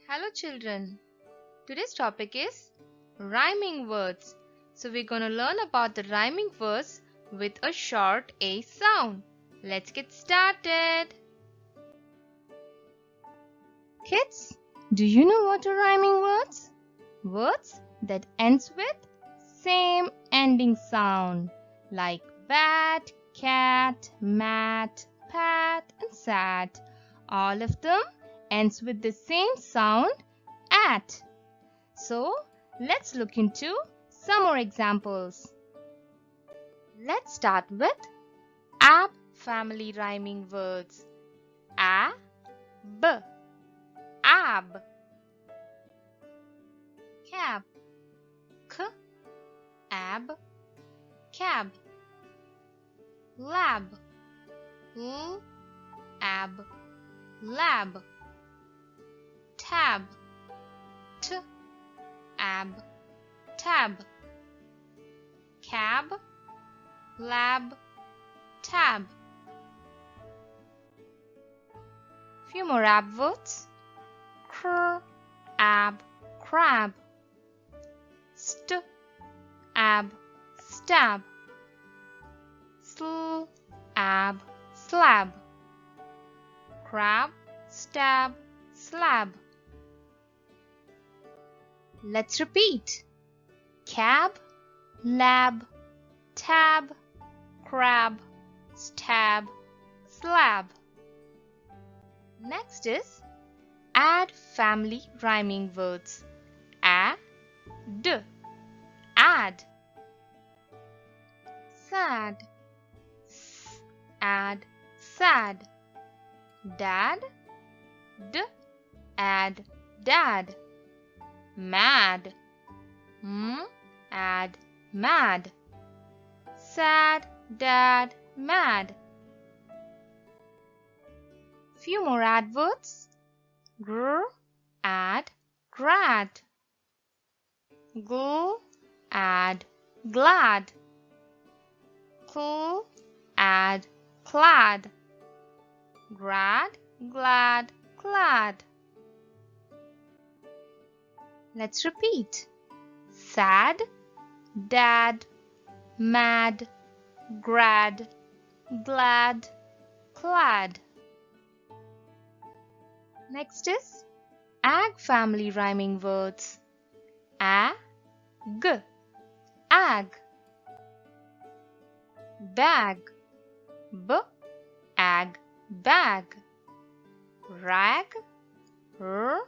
Hello children, today's topic is rhyming words. So we're going to learn about the rhyming words with a short A sound. Let's get started. Kids, do you know what are rhyming words? Words that ends with same ending sound like bat, cat, mat, pat and sat. All of them ends with the same sound at. So let's look into some more examples. Let's start with ab family rhyming words. A, b, ab. Cab, k, ab, cab. Lab, l, ab, lab. Tab, t, ab, tab. Cab, lab, tab. Few more ab words. Cr, ab, crab. St, ab, stab. Sl, ab, slab. Crab, stab, slab. Let's repeat. Cab, lab, tab, crab, stab, slab. Next is add family rhyming words. Add, add. Sad, add, sad. Dad, add, dad. Mad, add, mad. Sad, dad, mad. Few more adverbs. Gr, add, grad. Gl, add, glad. Cl, add, clad. Grad, glad, clad. Let's repeat. Sad, dad, mad, grad, glad, clad. Next is ag family rhyming words. A, g, ag. Bag, b, ag, bag. Rag, r,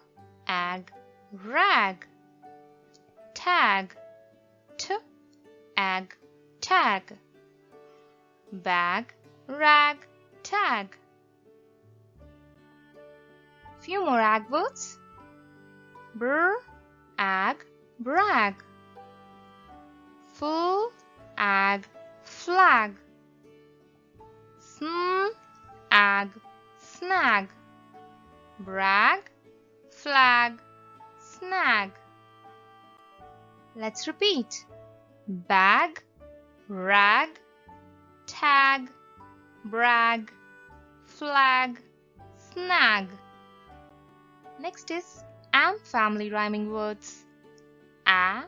ag, rag. Tag, t, ag, tag. Bag, rag, tag. Few more adverbs. Br, ag, brag. Full, ag, flag. Sm, ag, snag. Brag, flag, snag. Let's repeat. Bag, rag, tag, brag, flag, snag. Next is am family rhyming words. A,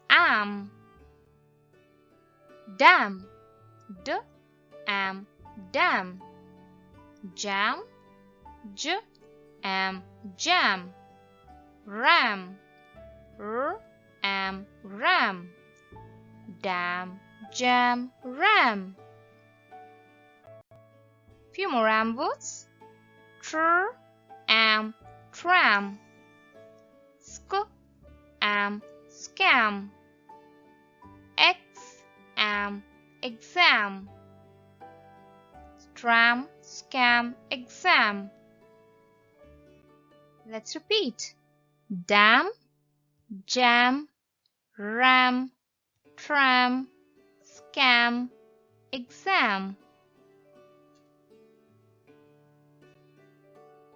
am. Dam, d, am, dam. Jam, j, am, jam. Ram, r, am, ram. Dam, jam, ram. Few more am words. Tr, am, tram. Sk, am, scam. X, am, exam. Stram, scam, exam. Let's repeat. Dam, jam, ram, tram, scam, exam.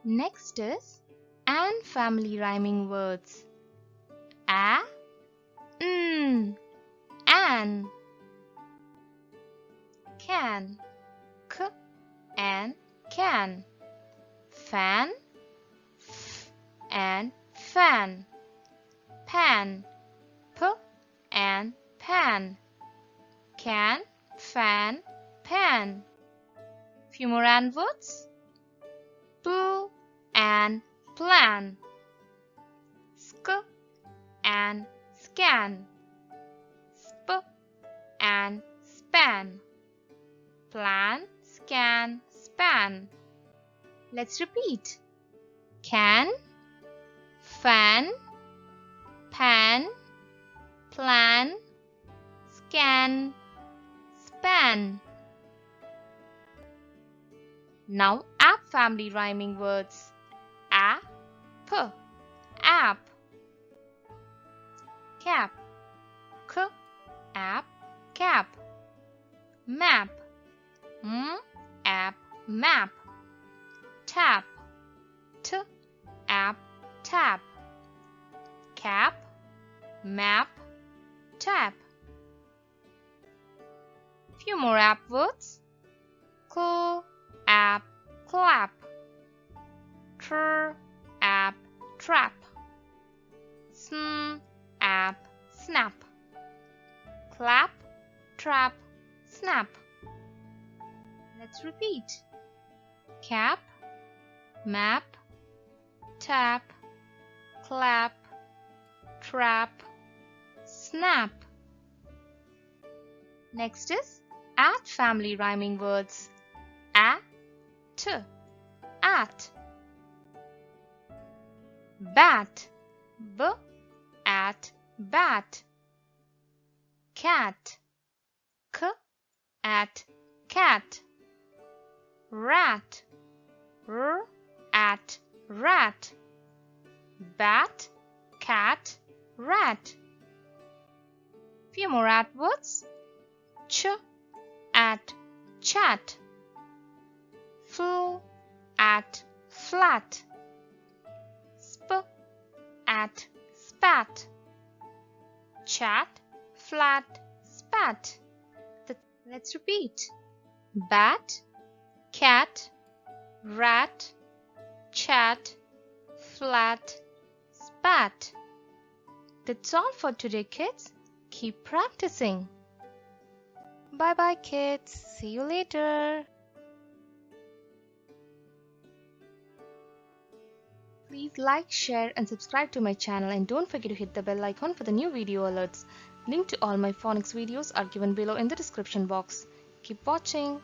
Next is an family rhyming words. A, an. Can, k, an, can. Fan, fan, pan, p and pan, can, fan, pan. Few more and words. Poo and plan, sk and scan, sp and span, plan, scan, span. Let's repeat. Can, fan, pan, plan, scan, span. Now app family rhyming words. App, app. Cap, k, app, cap. Map, app, map. Tap, t, app, tap. Cap, map, tap. Few more app words. Cl, app, clap. Tr, app, trap. Sn, app, snap. Clap, trap, snap. Let's repeat. Cap, map, tap, clap, trap, snap. Next is at family rhyming words. At, at. Bat, b, at, bat. Cat, k, at, cat. Rat, r, at, rat. Bat, cat, rat. Few more at words. Ch, at, chat. Fl, at, flat. Sp, at, spat. Chat, flat, spat. Let's repeat. Bat, cat, rat, chat, flat, spat. That's all for today, kids. Keep practicing. Bye bye, kids. See you later. Please like, share and subscribe to my channel, and don't forget to hit the bell icon for the new video alerts. Link to all my phonics videos are given below in the description box. Keep watching.